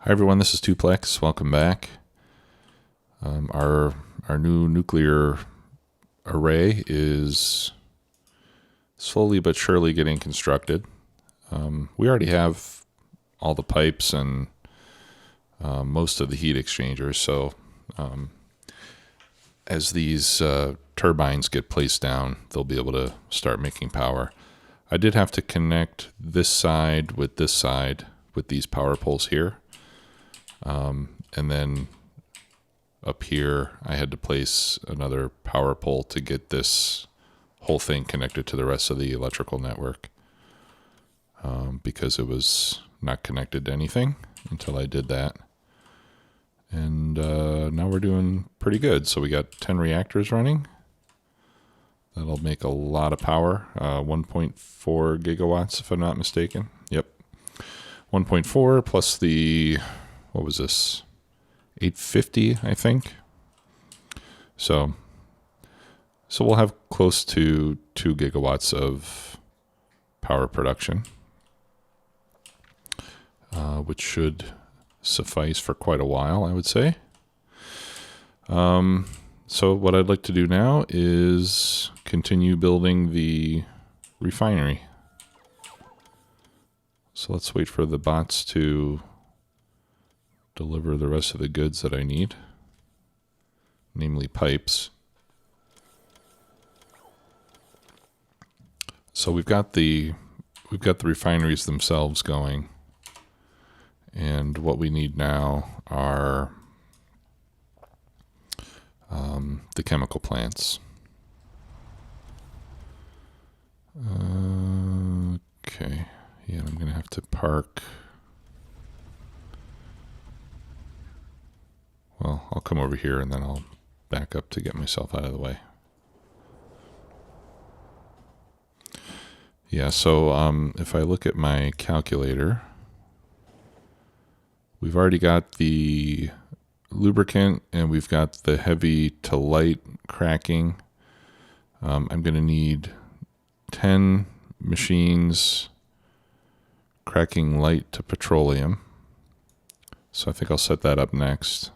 Hi everyone, this is Tuplex. Welcome back. Our new nuclear array is slowly but surely getting constructed. We already have all the pipes and most of the heat exchangers, so as these turbines get placed down, they'll be able to start making power. I did have to connect this side with these power poles here. And then up here, I had to place another power pole to get this whole thing connected to the rest of the electrical network because it was not connected to anything until I did that. And now we're doing pretty good. So we got 10 reactors running. That'll make a lot of power, 1.4 gigawatts if I'm not mistaken. Yep, 1.4 plus the, what was this? 850, I think. So we'll have close to 2 gigawatts of power production, which should suffice for quite a while, I would say. So what I'd like to do now is continue building the refinery. So let's wait for the bots to deliver the rest of the goods that I need, namely pipes. So we've got the refineries themselves going, and what we need now are the chemical plants. Okay, yeah, I'm gonna have to park. Well, I'll come over here and then I'll back up to get myself out of the way. Yeah, so if I look at my calculator, we've already got the lubricant and we've got the heavy to light cracking. I'm going to need 10 machines cracking light to petroleum. So I think I'll set that up next.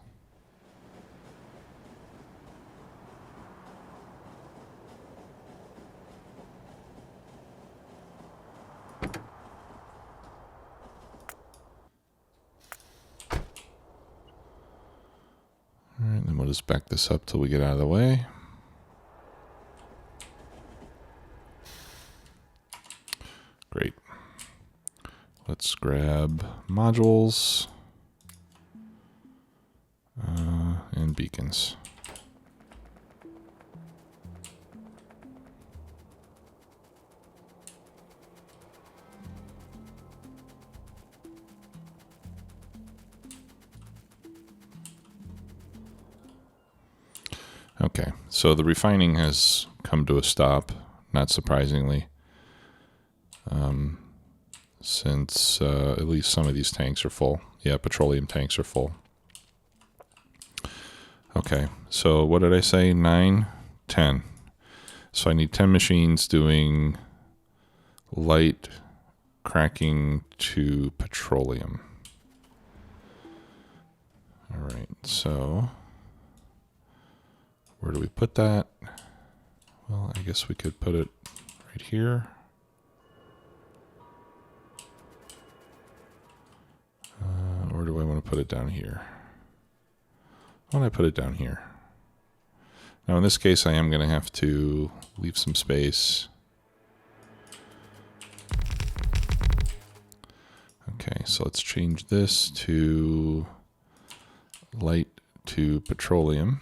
All right, then we'll just back this up till we get out of the way. Great. Let's grab modules and beacons. Okay, so the refining has come to a stop, not surprisingly, since at least some of these tanks are full. Yeah, petroleum tanks are full. Okay, so what did I say? 9, 10. So I need 10 machines doing light cracking to petroleum. All right, so where do we put that? Well, I guess we could put it right here. Or do I want to put it down here? Why don't I put it down here? Now in this case, I am going to have to leave some space. Okay, so let's change this to light to petroleum.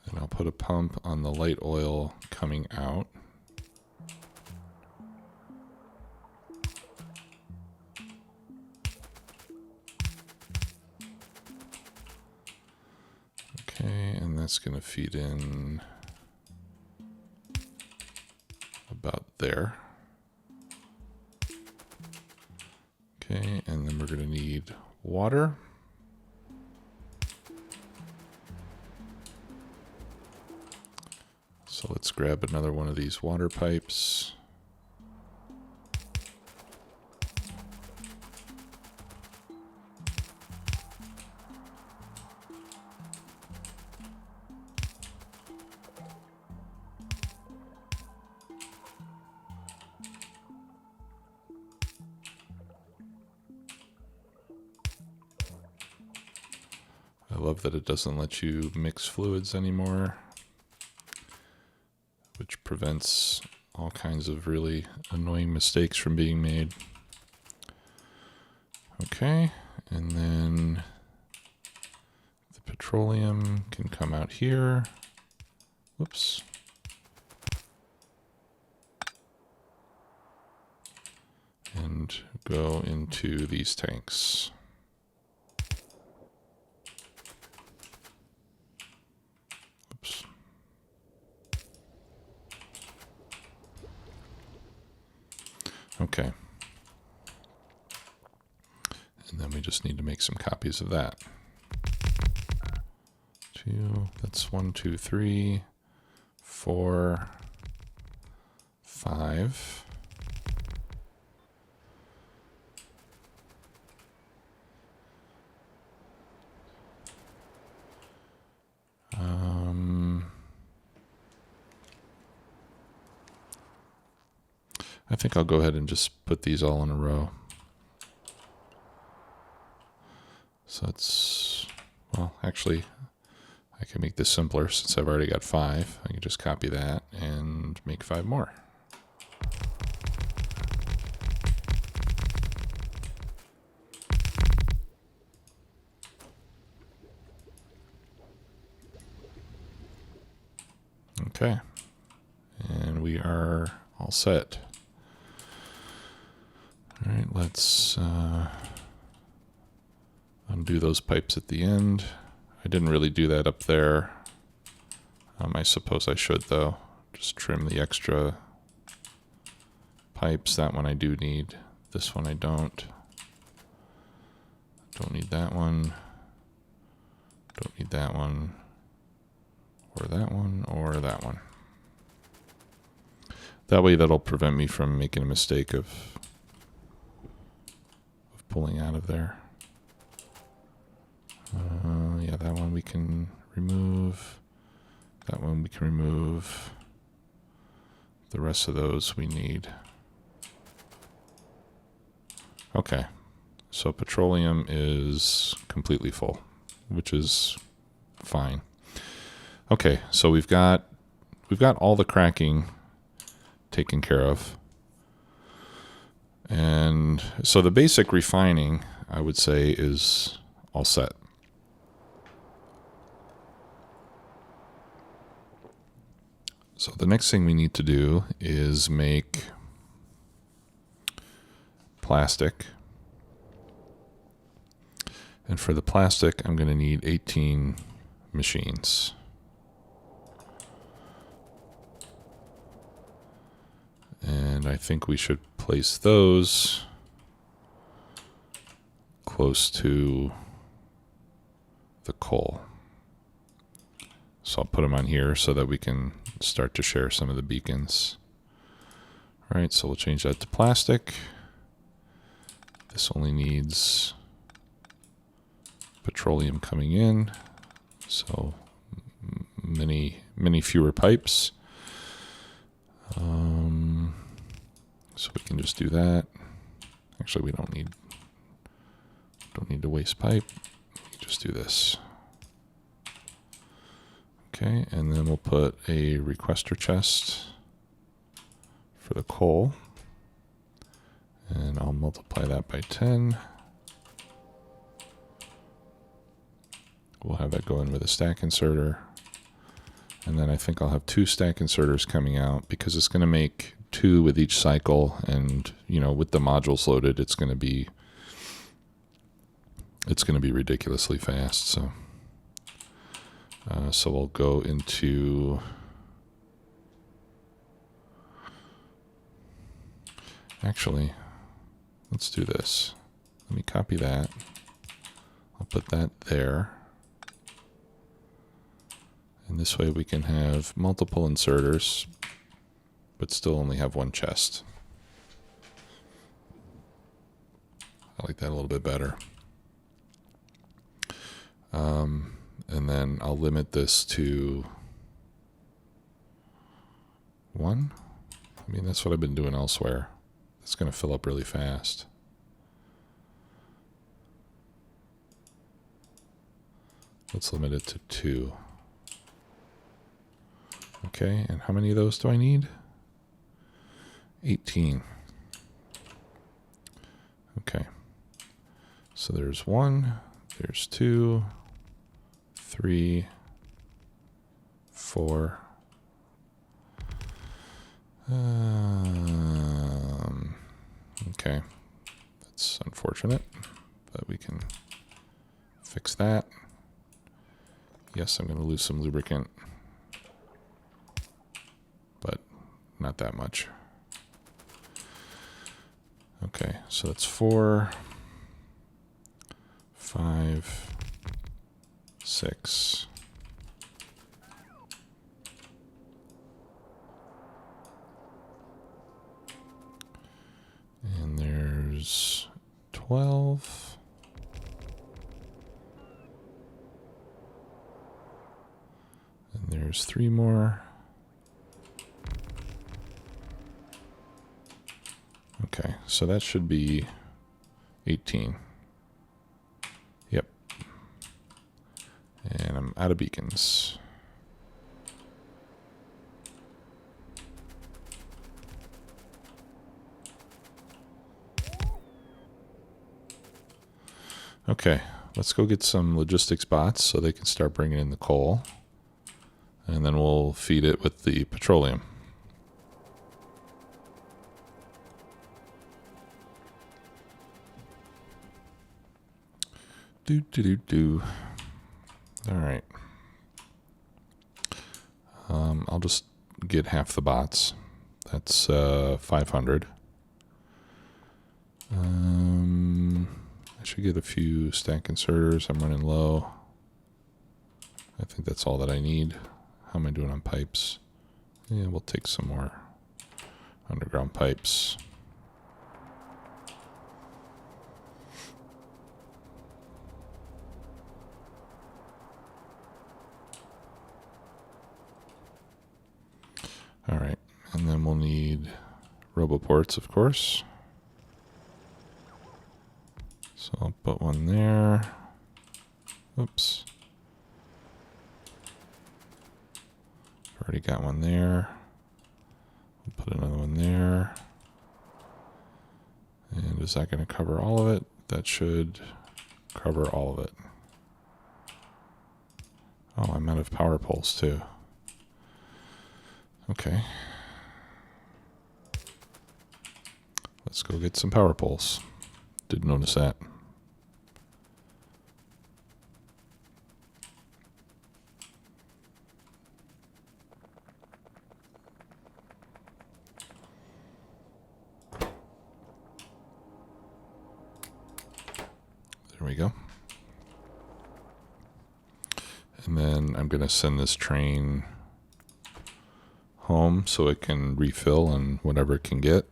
And I'll put a pump on the light oil coming out. Okay, and that's going to feed in about there. Okay, and then we're going to need water. So let's grab another one of these water pipes. I love that it doesn't let you mix fluids anymore, which prevents all kinds of really annoying mistakes from being made. Okay, and then the petroleum can come out here. Whoops. And go into these tanks. Oops. Okay. And then we just need to make some copies of that. That's 1, 2, 3, 4, 5. I think I'll go ahead and just put these all in a row. So it's, well, actually, I can make this simpler since I've already got 5. I can just copy that and make 5 more. Okay, and we are all set. All right, let's undo those pipes at the end. I didn't really do that up there. I suppose I should, though. Just trim the extra pipes. That one I do need. This one I don't. Don't need that one. Don't need that one. Or that one, or that one. That way that'll prevent me from making a mistake of pulling out of there. Yeah, that one we can remove. That one we can remove. The rest of those we need. Okay, so petroleum is completely full, which is fine. Okay, so we've got all the cracking taken care of. And so the basic refining, I would say, is all set. So the next thing we need to do is make plastic. And for the plastic, I'm going to need 18 machines. And I think we should place those close to the coal. So I'll put them on here so that we can start to share some of the beacons. All right, so we'll change that to plastic. This only needs petroleum coming in, so many fewer pipes. So we can just do that. Actually, we don't need to waste pipe. We can just do this. Okay, and then we'll put a requester chest for the coal. And I'll multiply that by 10. We'll have that go in with a stack inserter. And then I think I'll have 2 stack inserters coming out because it's going to make 2 with each cycle. And, you know, with the modules loaded, it's going to be ridiculously fast. So we'll go into, actually, let's do this. Let me copy that. I'll put that there. And this way we can have multiple inserters, but still only have one chest. I like that a little bit better. And then I'll limit this to 1. I mean, that's what I've been doing elsewhere. It's going to fill up really fast. Let's limit it to 2. Okay, and how many of those do I need? 18. Okay. So there's 1, there's 2, 3, 4. Okay, that's unfortunate, but we can fix that. Yes, I'm going to lose some lubricant, but not that much. Okay, so that's 4, 5, 6. And there's 12. And there's 3 more. Okay, so that should be 18. Yep. And I'm out of beacons. Okay, let's go get some logistics bots so they can start bringing in the coal. And then we'll feed it with the petroleum. All right. I'll just get half the bots. That's 500. I should get a few stack inserters. I'm running low. I think that's all that I need. How am I doing on pipes? Yeah, we'll take some more underground pipes. All right, and then we'll need roboports, of course. So I'll put one there. Oops. Already got one there. We'll put another one there. And is that going to cover all of it? That should cover all of it. Oh, I'm out of power poles too. Okay. Let's go get some power poles. Didn't notice that. There we go. And then I'm going to send this train home so it can refill on whatever it can get.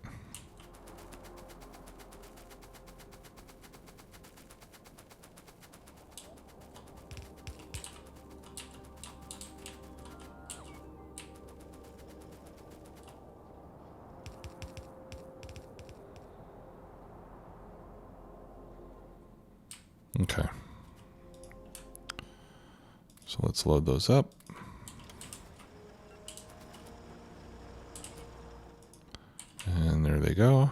Okay. So let's load those up. And there they go.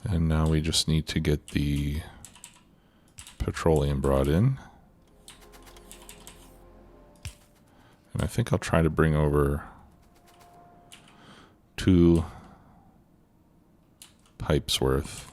And now we just need to get the petroleum brought in. And I think I'll try to bring over 2 pipes worth.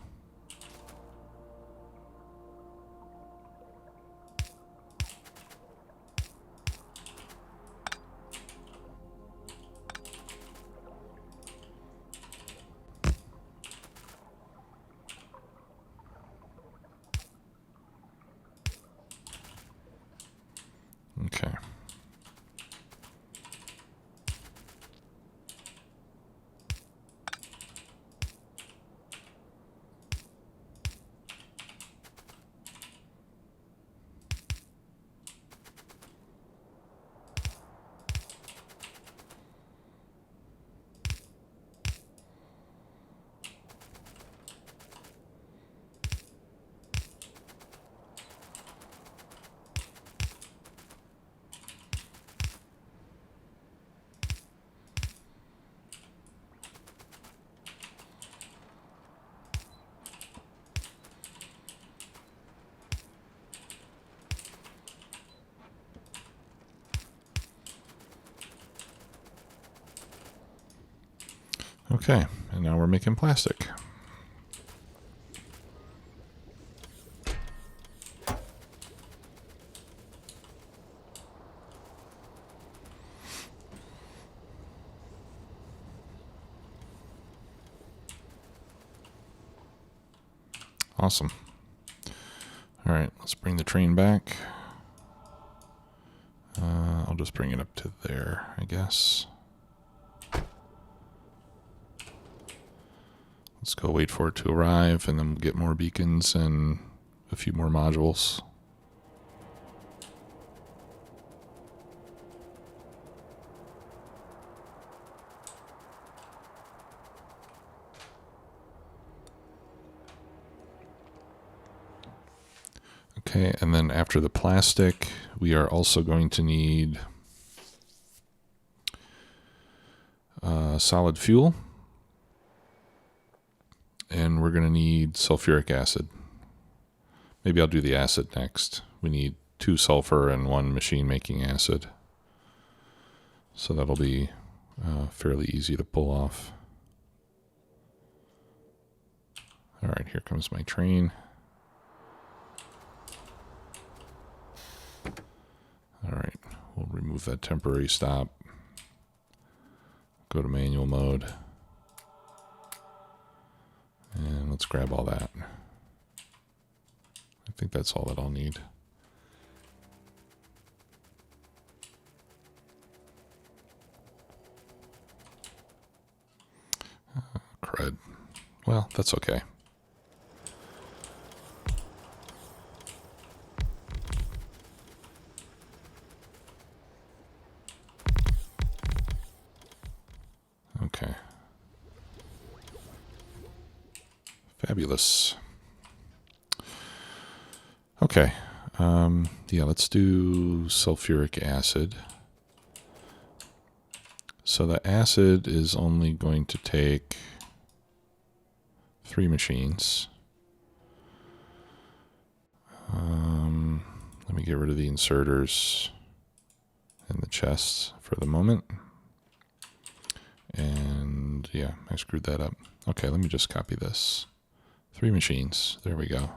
Okay, and now we're making plastic. Awesome. All right, let's bring the train back. I'll just bring it up to there, I guess. Let's go wait for it to arrive, and then we'll get more beacons and a few more modules. Okay, and then after the plastic, we are also going to need solid fuel. And we're going to need sulfuric acid. Maybe I'll do the acid next. We need 2 sulfur and 1 machine-making acid. So that'll be fairly easy to pull off. All right, here comes my train. All right, we'll remove that temporary stop. Go to manual mode. And let's grab all that. I think that's all that I'll need. Crud. Well, that's okay. Okay. Fabulous. Okay. Yeah, let's do sulfuric acid. So the acid is only going to take 3 machines. Let me get rid of the inserters and the chests for the moment. And yeah, I screwed that up. Okay, let me just copy this. 3 machines. There we go.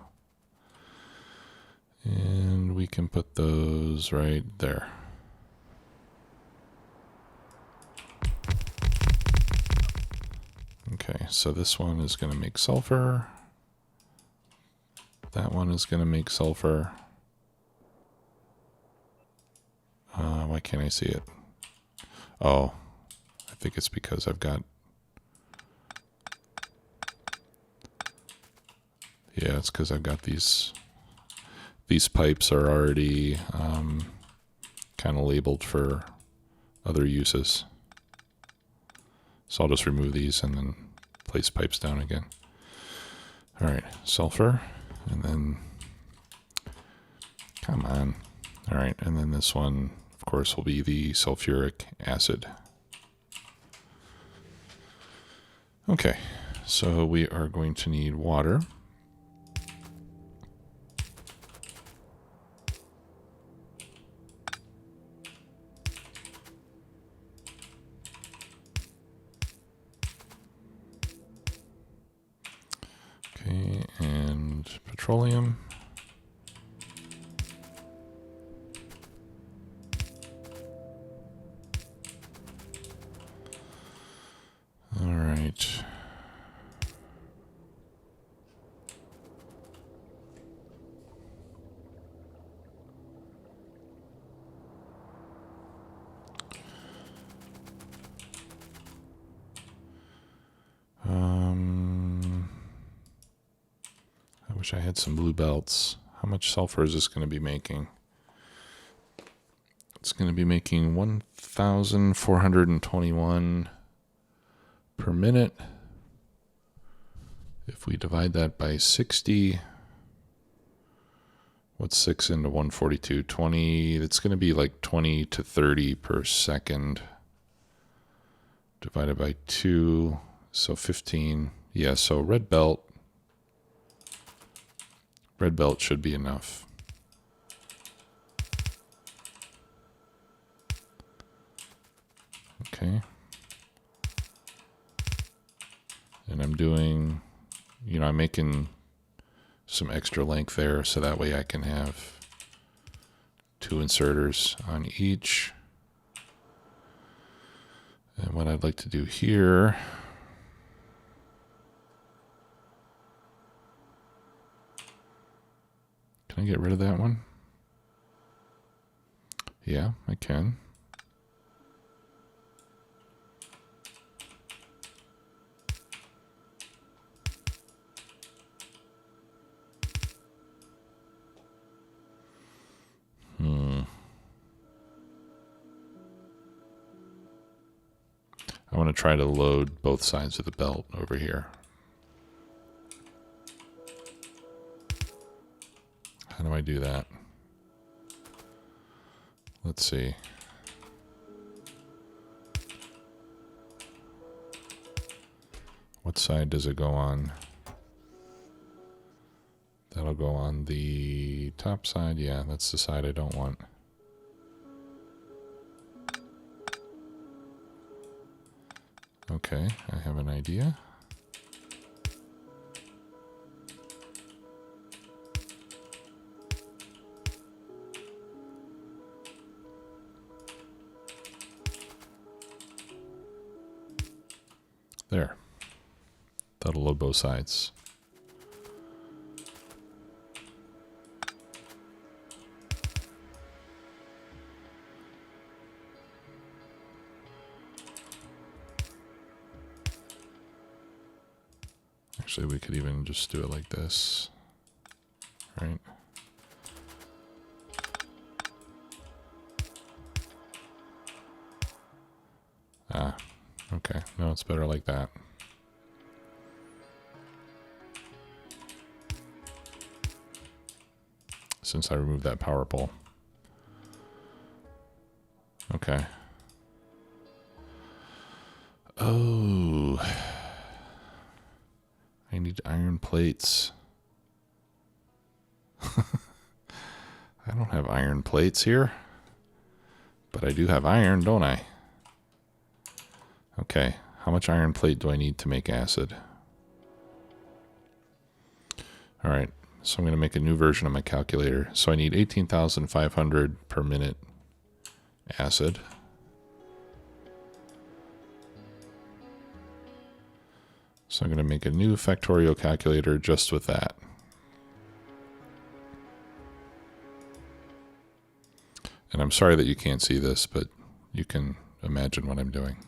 And we can put those right there. Okay, so this one is going to make sulfur. That one is going to make sulfur. Why can't I see it? Oh, I think it's because I've got... Yeah, it's because I've got these pipes are already kind of labeled for other uses. So I'll just remove these and then place pipes down again. All right, sulfur, and then, come on. All right, and then this one, of course, will be the sulfuric acid. Okay, so we are going to need water. Okay, and petroleum. All right. I wish I had some blue belts. How much sulfur is this going to be making? It's going to be making 1,421 per minute. If we divide that by 60, what's 6 into 142? 20. It's going to be like 20 to 30 per second. Divided by 2, so 15. Yeah, so red belt should be enough. Okay. And I'm doing, I'm making some extra length there so that way I can have 2 inserters on each. And what I'd like to do here, can I get rid of that one? Yeah, I can. I want to try to load both sides of the belt over here. How do I do that? Let's see. What side does it go on? That'll go on the top side. Yeah, that's the side I don't want. Okay, I have an idea. There. That'll load both sides. Actually, we could even just do it like this, right? Ah, okay. No, it's better like that. Since I removed that power pole. Okay. Oh. I need iron plates. I don't have iron plates here. But I do have iron, don't I? Okay. How much iron plate do I need to make acid? All right. So I'm going to make a new version of my calculator. So I need 18,500 per minute acid. So I'm going to make a new Factorio calculator just with that. And I'm sorry that you can't see this, but you can imagine what I'm doing.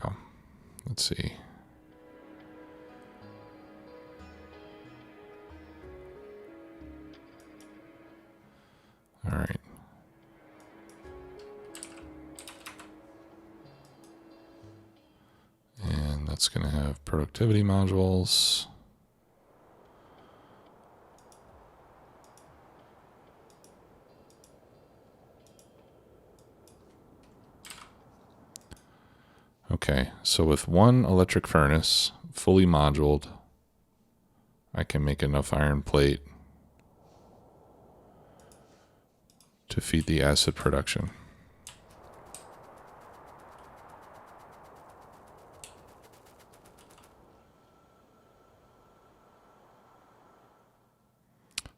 Oh, let's see. All right. And that's going to have productivity modules. Okay, so with one electric furnace, fully moduled, I can make enough iron plate to feed the acid production.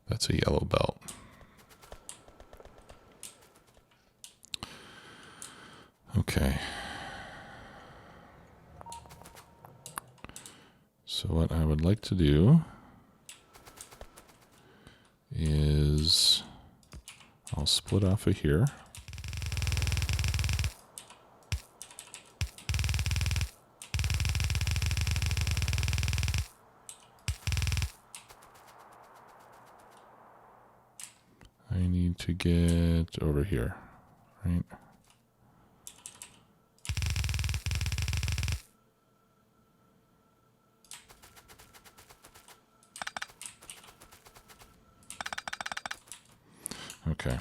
That's a yellow belt. Okay. So what I would like to do is I'll split off of here. I need to get over here, right? Okay.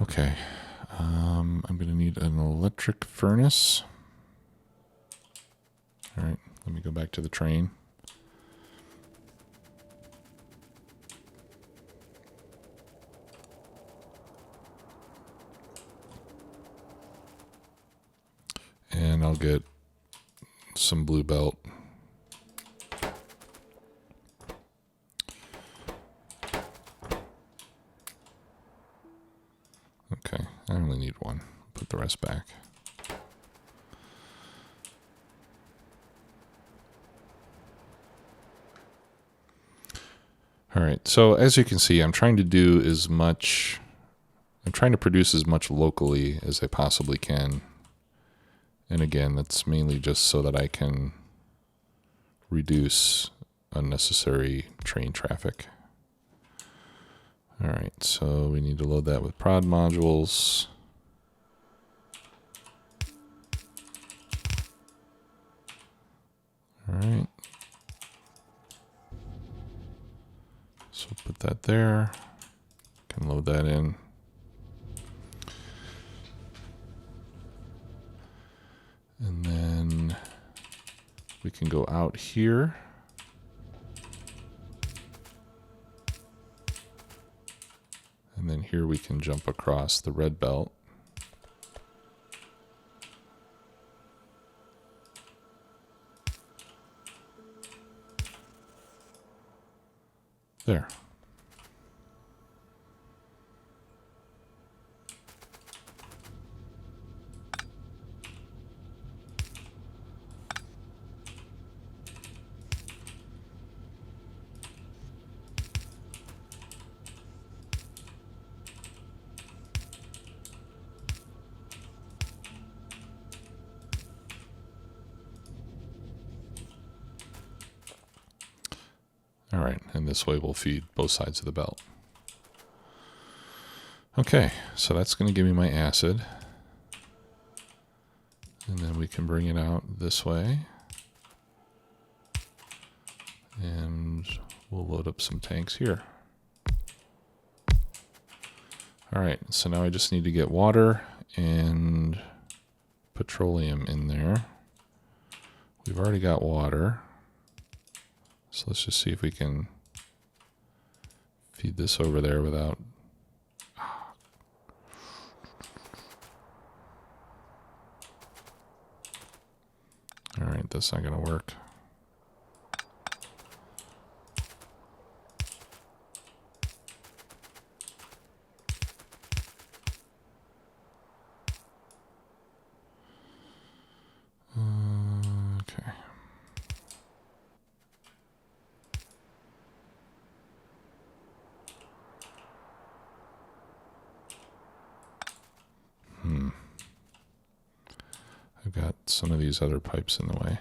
Okay. I'm going to need an electric furnace. All right, let me go back to the train. And I'll get some blue belt. Okay, I only need one. Put the rest back. All right, so as you can see, I'm trying to produce as much locally as I possibly can. And again, that's mainly just so that I can reduce unnecessary train traffic. All right, so we need to load that with prod modules. All right. So put that there. Can load that in. And then we can go out here. And then here we can jump across the red belt. There. All right, and this way we'll feed both sides of the belt. Okay, so that's going to give me my acid. And then we can bring it out this way. And we'll load up some tanks here. All right, so now I just need to get water and petroleum in there. We've already got water. So let's just see if we can feed this over there without... All right, that's not going to work. Okay. I've got some of these other pipes in the way.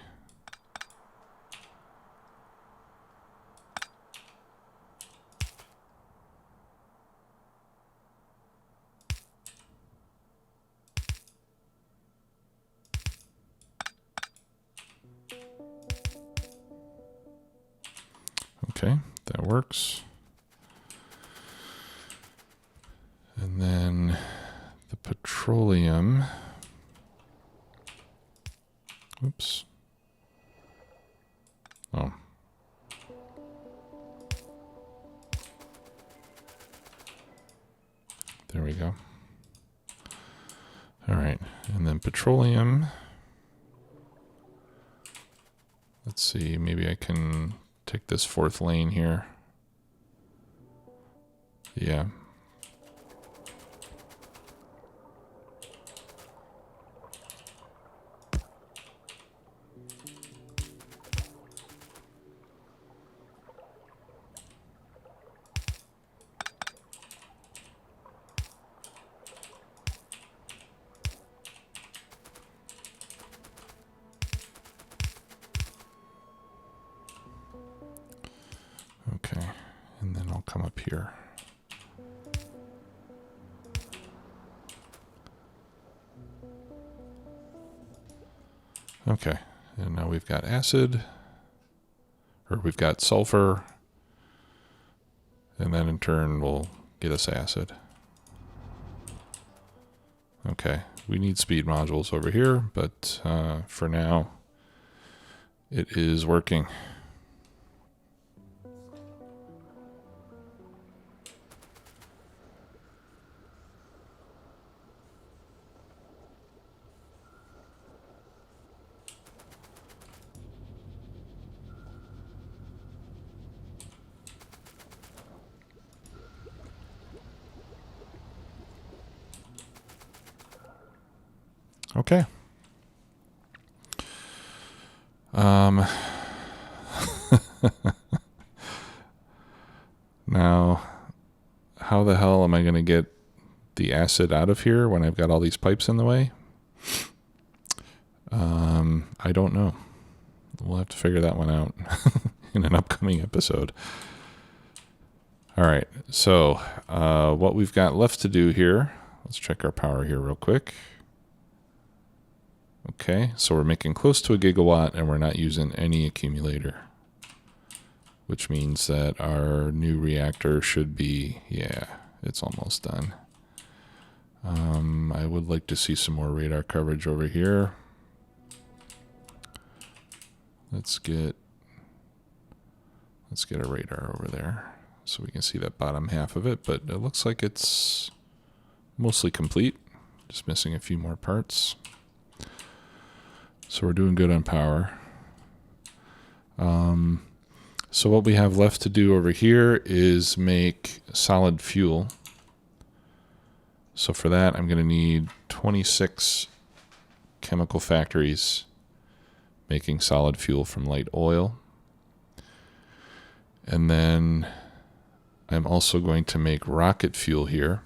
Okay, that works. And then the petroleum. Oops. Oh. There we go. All right, and then petroleum. Let's see, maybe I can take this fourth lane here. Yeah. Okay, and then I'll come up here. Okay, and now we've got acid, or we've got sulfur, and then in turn will get us acid. Okay, we need speed modules over here, but for now, it is working. Okay. Now, how the hell am I going to get the acid out of here when I've got all these pipes in the way? I don't know. We'll have to figure that one out in an upcoming episode. All right, so what we've got left to do here, let's check our power here real quick. Okay, so we're making close to 1 gigawatt and we're not using any accumulator, which means that our new reactor should be, yeah, it's almost done. I would like to see some more radar coverage over here. Let's get a radar over there so we can see that bottom half of it, but it looks like it's mostly complete, just missing a few more parts. So we're doing good on power. So what we have left to do over here is make solid fuel. So for that, I'm going to need 26 chemical factories making solid fuel from light oil. And then I'm also going to make rocket fuel here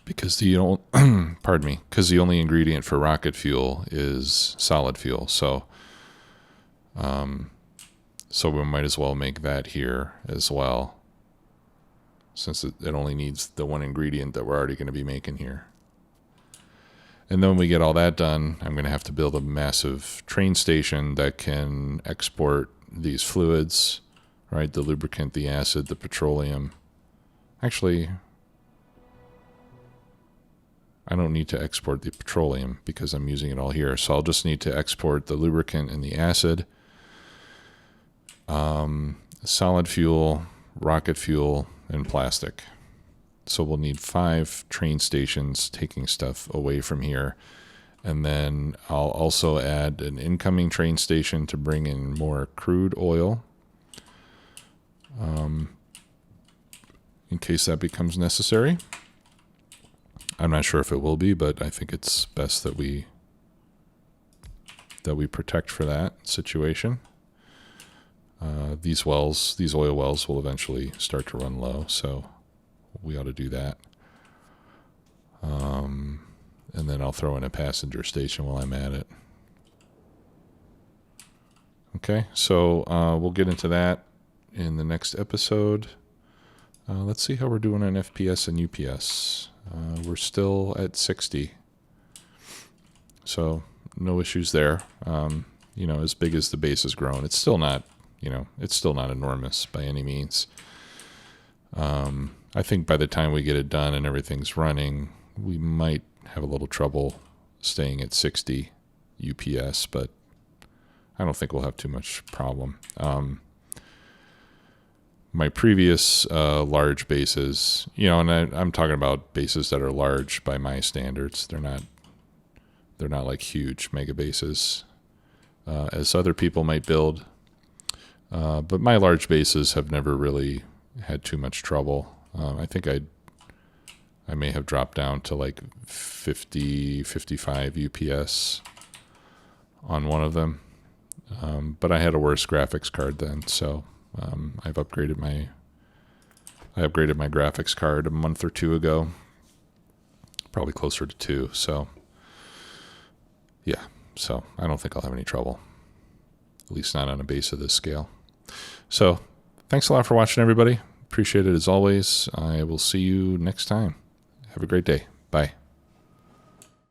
because the because the only ingredient for rocket fuel is solid fuel. So we might as well make that here as well, since it only needs the one ingredient that we're already going to be making here. And then when we get all that done, I'm going to have to build a massive train station that can export these fluids, right? The lubricant, the acid, the petroleum. Actually, I don't need to export the petroleum because I'm using it all here. So I'll just need to export the lubricant and the acid, solid fuel, rocket fuel, and plastic. So we'll need 5 train stations taking stuff away from here. And then I'll also add an incoming train station to bring in more crude oil, in case that becomes necessary. I'm not sure if it will be, but I think it's best that we protect for that situation. These oil wells will eventually start to run low, so we ought to do that. And then I'll throw in a passenger station while I'm at it. Okay, so we'll get into that in the next episode. Let's see how we're doing on FPS and UPS. We're still at 60. So no issues there. As big as the base has grown, it's still not, it's still not enormous by any means. I think by the time we get it done and everything's running, we might have a little trouble staying at 60 UPS, but I don't think we'll have too much problem. My previous large bases, and I'm talking about bases that are large by my standards. They're not like huge mega bases, as other people might build. But my large bases have never really had too much trouble. I think I may have dropped down to like 50, 55 UPS on one of them. But I had a worse graphics card then, so I upgraded my graphics card a month or 2 ago, probably closer to 2. So yeah, so I don't think I'll have any trouble, at least not on a base of this scale. So thanks a lot for watching, everybody. Appreciate it as always. I will see you next time. Have a great day. Bye.